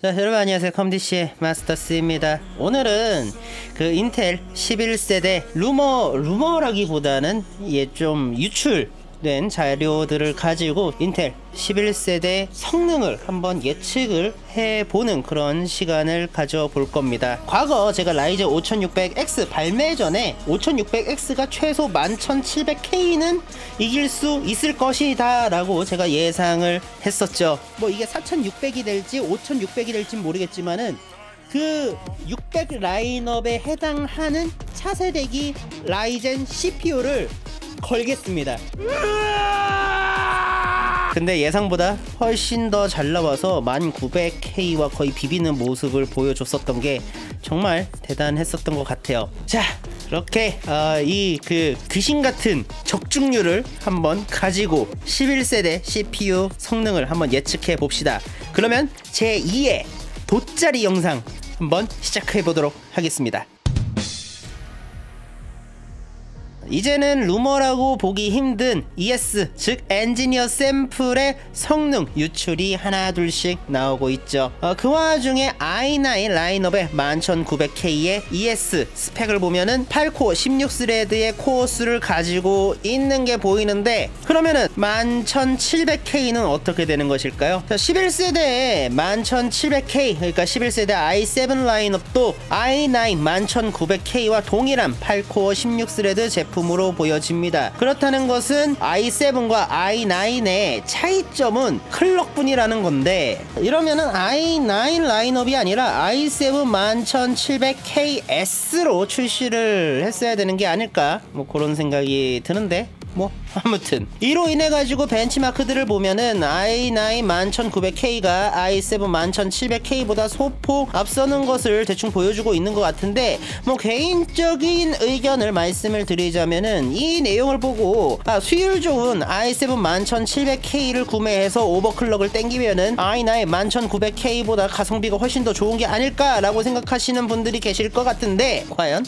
자, 여러분 안녕하세요. 컴디씨의 마스터스입니다. 오늘은 그 인텔 11세대 루머라기보다는 좀 유출된 자료들을 가지고 인텔 11세대 성능을 한번 예측을 해보는 그런 시간을 가져볼 겁니다. 과거 제가 라이젠 5600X 발매 전에 5600X가 최소 11700K는 이길 수 있을 것이다 라고 제가 예상을 했었죠. 뭐 이게 4600이 될지 5600이 될지 모르겠지만은 그 600 라인업에 해당하는 차세대기 라이젠 CPU를 걸겠습니다. 근데 예상보다 훨씬 더 잘 나와서 1900K와 거의 비비는 모습을 보여줬었던 게 정말 대단했었던 것 같아요. 자, 이렇게 이 귀신같은 적중률을 한번 가지고 11세대 CPU 성능을 한번 예측해 봅시다. 그러면 제2의 돗자리 영상 한번 시작해 보도록 하겠습니다. 이제는 루머라고 보기 힘든 ES, 즉 엔지니어 샘플의 성능 유출이 하나둘씩 나오고 있죠. 그 와중에 i9 라인업의 11900K의 ES 스펙을 보면은 8코어 16스레드의 코어 수를 가지고 있는 게 보이는데, 그러면은 11700K는 어떻게 되는 것일까요? 11세대의 11700K, 그러니까 11세대 i7 라인업도 i9 11900K와 동일한 8코어 16스레드 제품 으로 보여집니다. 그렇다는 것은 i7과 i9의 차이점은 클럭뿐이라는 건데, 이러면은 i9 라인업이 아니라 i7 11700KS로 출시를 했어야 되는 게 아닐까, 뭐 그런 생각이 드는데, 뭐 아무튼 이로 인해 가지고 벤치마크들을 보면은 i9 11900K가 i7 11700K보다 소폭 앞서는 것을 대충 보여주고 있는 것 같은데, 뭐 개인적인 의견을 말씀을 드리자면은 이 내용을 보고 수율 좋은 i7 11700K를 구매해서 오버클럭을 땡기면은 i9 11900K보다 가성비가 훨씬 더 좋은 게 아닐까라고 생각하시는 분들이 계실 것 같은데, 과연?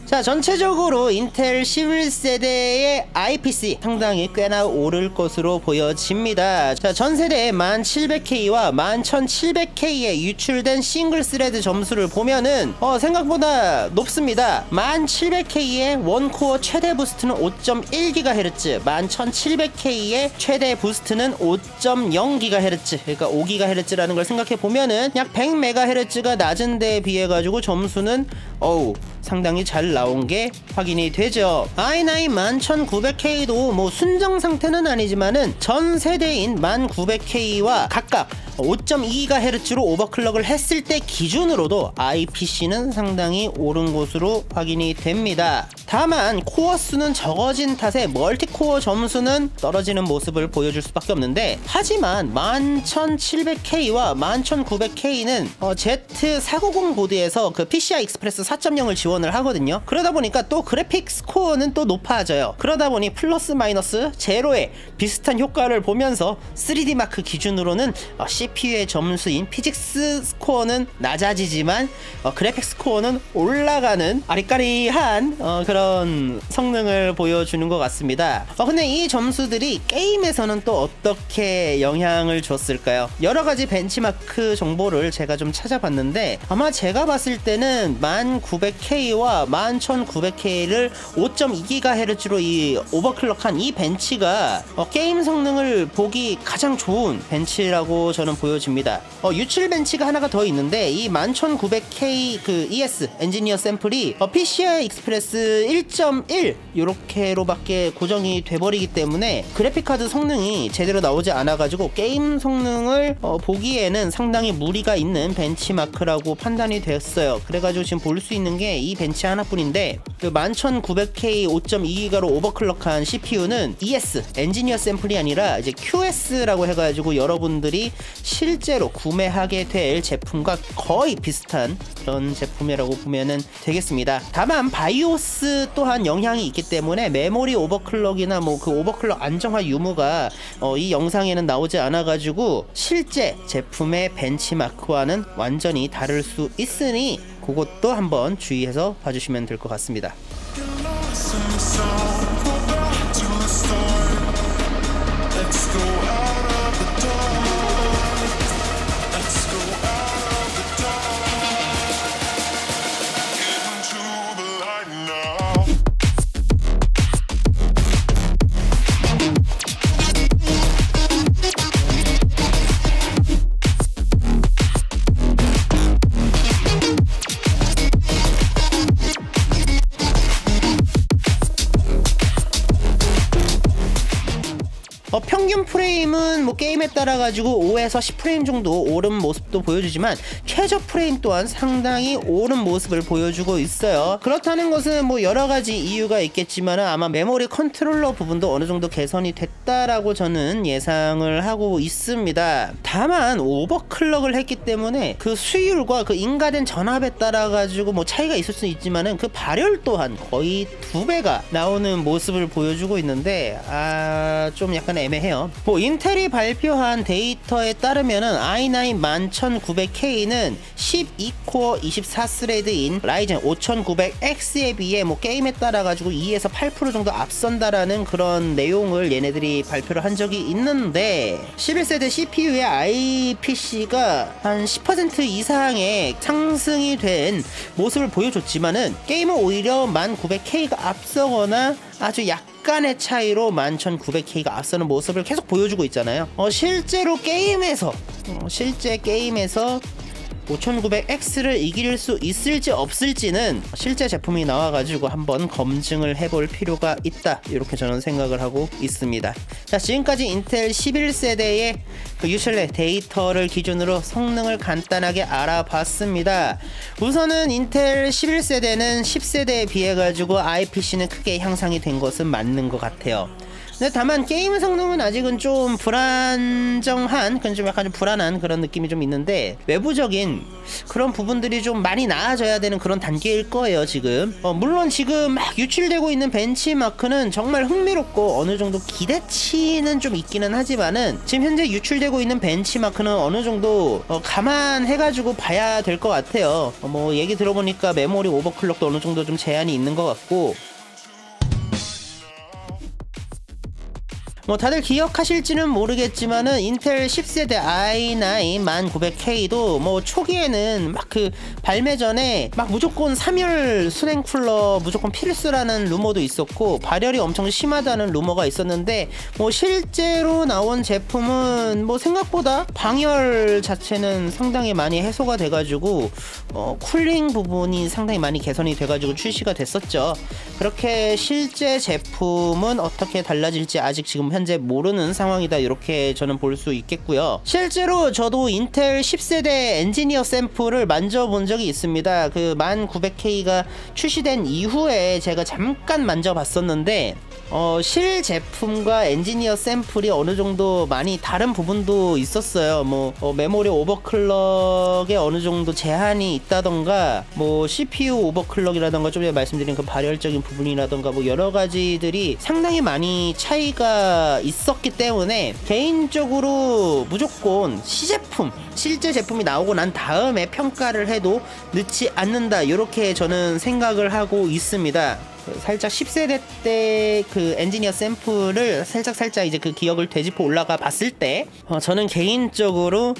자, 전체적으로 인텔 11세대의 IPC 상당히 꽤나 오를 것으로 보여집니다. 자, 전세대 1700K와 11700K에 유출된 싱글 스레드 점수를 보면은 생각보다 높습니다. 1700K의 원코어 최대 부스트는 5.1GHz, 11700K의 최대 부스트는 5.0GHz, 그러니까 5GHz라는 걸 생각해 보면은 약 100MHz가 낮은 데에 비해 가지고 점수는 상당히 잘 나온 게 확인이 되죠. i9 11900K도 뭐 순정 상태는 아니지만은 전 세대인 1900K와 각각 5.2GHz로 오버클럭을 했을 때 기준으로도 IPC는 상당히 오른 것으로 확인이 됩니다. 다만 코어 수는 적어진 탓에 멀티코어 점수는 떨어지는 모습을 보여줄 수밖에 없는데, 하지만 11700K와 11900K는 Z490 보드에서 그 PCI 익스프레스 4.0을 지원을 하거든요. 그러다 보니까 또 그래픽스 코어는 또 높아져요. 그러다 보니 플러스 마이너스 제로의 비슷한 효과를 보면서 3D 마크 기준으로는 CPU의 점수인 피직스 스코어는 낮아지지만 그래픽스 스코어는 올라가는 아리까리한 그런 성능을 보여주는 것 같습니다. 근데 이 점수들이 게임에서는 또 어떻게 영향을 줬을까요? 여러가지 벤치마크 정보를 제가 좀 찾아봤는데, 아마 제가 봤을 때는 1900K와 11900K를 5.2GHz로 이 오버클럭한 이 벤치가 게임 성능을 보기 가장 좋은 벤치라고 저는 보여집니다. 유출 벤치가 하나가 더 있는데, 이 11900K 그 ES 엔지니어 샘플이 PCI 익스프레스 1.1 요렇게로밖에 고정이 돼버리기 때문에 그래픽카드 성능이 제대로 나오지 않아가지고 게임 성능을 보기에는 상당히 무리가 있는 벤치마크라고 판단이 되었어요. 그래가지고 지금 볼 수 있는 게 이 벤치 하나뿐인데, 그 11900K 5.2GHz로 오버클럭한 CPU는 ES 엔지니어 샘플이 아니라 이제 QS라고 해가지고 여러분들이 실제로 구매하게 될 제품과 거의 비슷한 그런 제품이라고 보면은 되겠습니다. 다만 바이오스 또한 영향이 있기 때문에 메모리 오버클럭이나 뭐 그 오버클럭 안정화 유무가 이 영상에는 나오지 않아가지고 실제 제품의 벤치마크와는 완전히 다를 수 있으니 그것도 한번 주의해서 봐주시면 될 것 같습니다. 평균 프레임은 뭐 게임에 따라 가지고 5에서 10프레임 정도 오른 모습도 보여주지만 최저 프레임 또한 상당히 오른 모습을 보여주고 있어요. 그렇다는 것은 뭐 여러가지 이유가 있겠지만 아마 메모리 컨트롤러 부분도 어느 정도 개선이 됐다라고 저는 예상을 하고 있습니다. 다만 오버클럭을 했기 때문에 그 수율과 그 인가된 전압에 따라 가지고 뭐 차이가 있을 수 있지만은 그 발열 또한 거의 2배가 나오는 모습을 보여주고 있는데 좀 약간 애매해요. 뭐 인텔이 발표한 데이터에 따르면은 i9 11900K는 12코어 24스레드인 라이젠 5900X에 비해 뭐 게임에 따라 가지고 2에서 8% 정도 앞선다라는 그런 내용을 얘네들이 발표를 한 적이 있는데 11세대 CPU의 IPC가 한 10% 이상의 상승이 된 모습을 보여줬지만은 게임은 오히려 1900K가 앞서거나 아주 약간의 차이로 11900K가 앞서는 모습을 계속 보여주고 있잖아요. 실제로 게임에서 5900X를 이길 수 있을지 없을지는 실제 제품이 나와가지고 한번 검증을 해볼 필요가 있다, 이렇게 저는 생각을 하고 있습니다. 자, 지금까지 인텔 11세대의 그 유출된 데이터를 기준으로 성능을 간단하게 알아봤습니다. 우선은 인텔 11세대는 10세대에 비해 가지고 IPC는 크게 향상이 된 것은 맞는 것 같아요. 근데 다만 게임 성능은 아직은 좀 불안정한, 좀 약간 좀 불안한 그런 느낌이 좀 있는데 외부적인 그런 부분들이 좀 많이 나아져야 되는 그런 단계일 거예요 지금. 물론 지금 막 유출되고 있는 벤치마크는 정말 흥미롭고 어느 정도 기대치는 좀 있기는 하지만은 지금 현재 유출되고 있는 벤치마크는 어느 정도 감안해가지고 봐야 될 것 같아요. 뭐 얘기 들어보니까 메모리 오버클럭도 어느 정도 좀 제한이 있는 것 같고, 뭐 다들 기억하실지는 모르겠지만은 인텔 10세대 i9 11900K도 뭐 초기에는 막 그 발매 전에 막 무조건 3열 수냉 쿨러 무조건 필수라는 루머도 있었고 발열이 엄청 심하다는 루머가 있었는데, 뭐 실제로 나온 제품은 뭐 생각보다 방열 자체는 상당히 많이 해소가 돼가지고 쿨링 부분이 상당히 많이 개선이 돼가지고 출시가 됐었죠. 그렇게 실제 제품은 어떻게 달라질지 아직 지금 현재 모르는 상황이다, 이렇게 저는 볼 수 있겠고요. 실제로 저도 인텔 10세대 엔지니어 샘플을 만져본 적이 있습니다. 그 1900K가 출시된 이후에 제가 잠깐 만져봤었는데 실 제품과 엔지니어 샘플이 어느 정도 많이 다른 부분도 있었어요. 뭐 메모리 오버클럭에 어느 정도 제한이 있다던가, 뭐 CPU 오버클럭이라던가, 좀 전에 말씀드린 그 발열적인 부분이라던가, 뭐 여러 가지들이 상당히 많이 차이가 있었기 때문에 개인적으로 무조건 시제품, 실제 제품이 나오고 난 다음에 평가를 해도 늦지 않는다, 이렇게 저는 생각을 하고 있습니다. 살짝 10세대 때 그 엔지니어 샘플을 살짝 이제 그 기억을 되짚어 올라가 봤을 때 저는 개인적으로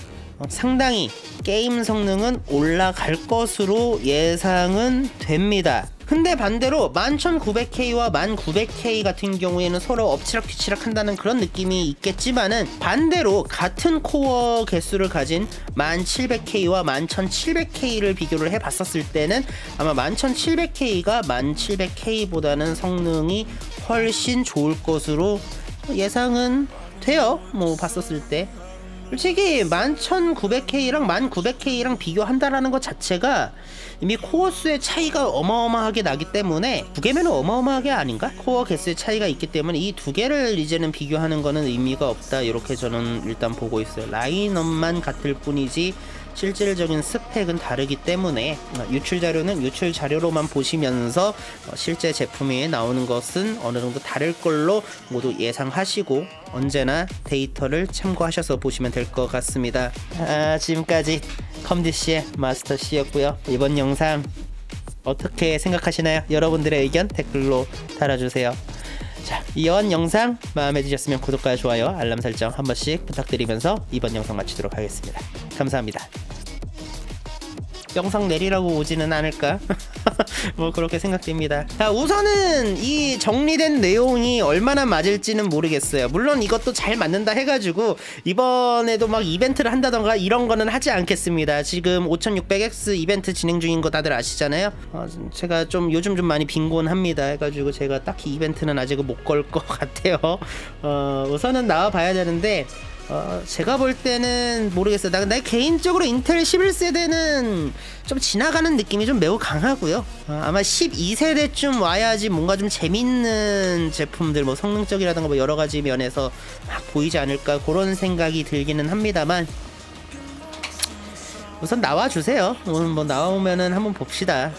상당히 게임 성능은 올라갈 것으로 예상은 됩니다. 근데 반대로 11900K와 1900K 같은 경우에는 서로 엎치락뒤치락 한다는 그런 느낌이 있겠지만은, 반대로 같은 코어 개수를 가진 1700K와 11700K를 비교를 해봤었을 때는 아마 11700K가 1700K보다는 성능이 훨씬 좋을 것으로 예상은 돼요. 뭐 봤었을 때 솔직히 11900K랑 1900K랑 비교한다라는 것 자체가 이미 코어 수의 차이가 어마어마하게 나기 때문에, 두 개면 어마어마하게 아닌가? 코어 개수의 차이가 있기 때문에 이 두 개를 이제는 비교하는 거는 의미가 없다, 이렇게 저는 일단 보고 있어요. 라인업만 같을 뿐이지 실질적인 스펙은 다르기 때문에 유출 자료는 유출 자료로만 보시면서 실제 제품이 나오는 것은 어느 정도 다를 걸로 모두 예상하시고 언제나 데이터를 참고하셔서 보시면 될 것 같습니다. 지금까지 컴디씨의 마스터씨였고요. 이번 영상 어떻게 생각하시나요? 여러분들의 의견 댓글로 달아주세요. 자, 이번 영상 마음에 드셨으면 구독과 좋아요, 알람 설정 한 번씩 부탁드리면서 이번 영상 마치도록 하겠습니다. 감사합니다. 영상 내리라고 오지는 않을까? 뭐 그렇게 생각됩니다. 자, 우선은 이 정리된 내용이 얼마나 맞을지는 모르겠어요. 물론 이것도 잘 맞는다 해가지고 이번에도 막 이벤트를 한다던가 이런 거는 하지 않겠습니다. 지금 5600X 이벤트 진행 중인 거 다들 아시잖아요. 제가 좀 요즘 좀 많이 빈곤합니다 해가지고 제가 딱히 이벤트는 아직 못 걸 것 같아요. 우선은 나와 봐야 되는데 제가 볼 때는 모르겠어요. 나 개인적으로 인텔 11세대는 좀 지나가는 느낌이 좀 매우 강하고요. 아마 12세대쯤 와야지 뭔가 좀 재밌는 제품들, 뭐 성능적이라든가 뭐 여러가지 면에서 막 보이지 않을까 그런 생각이 들기는 합니다만, 우선 나와주세요. 오늘 뭐 나오면은 한번 봅시다.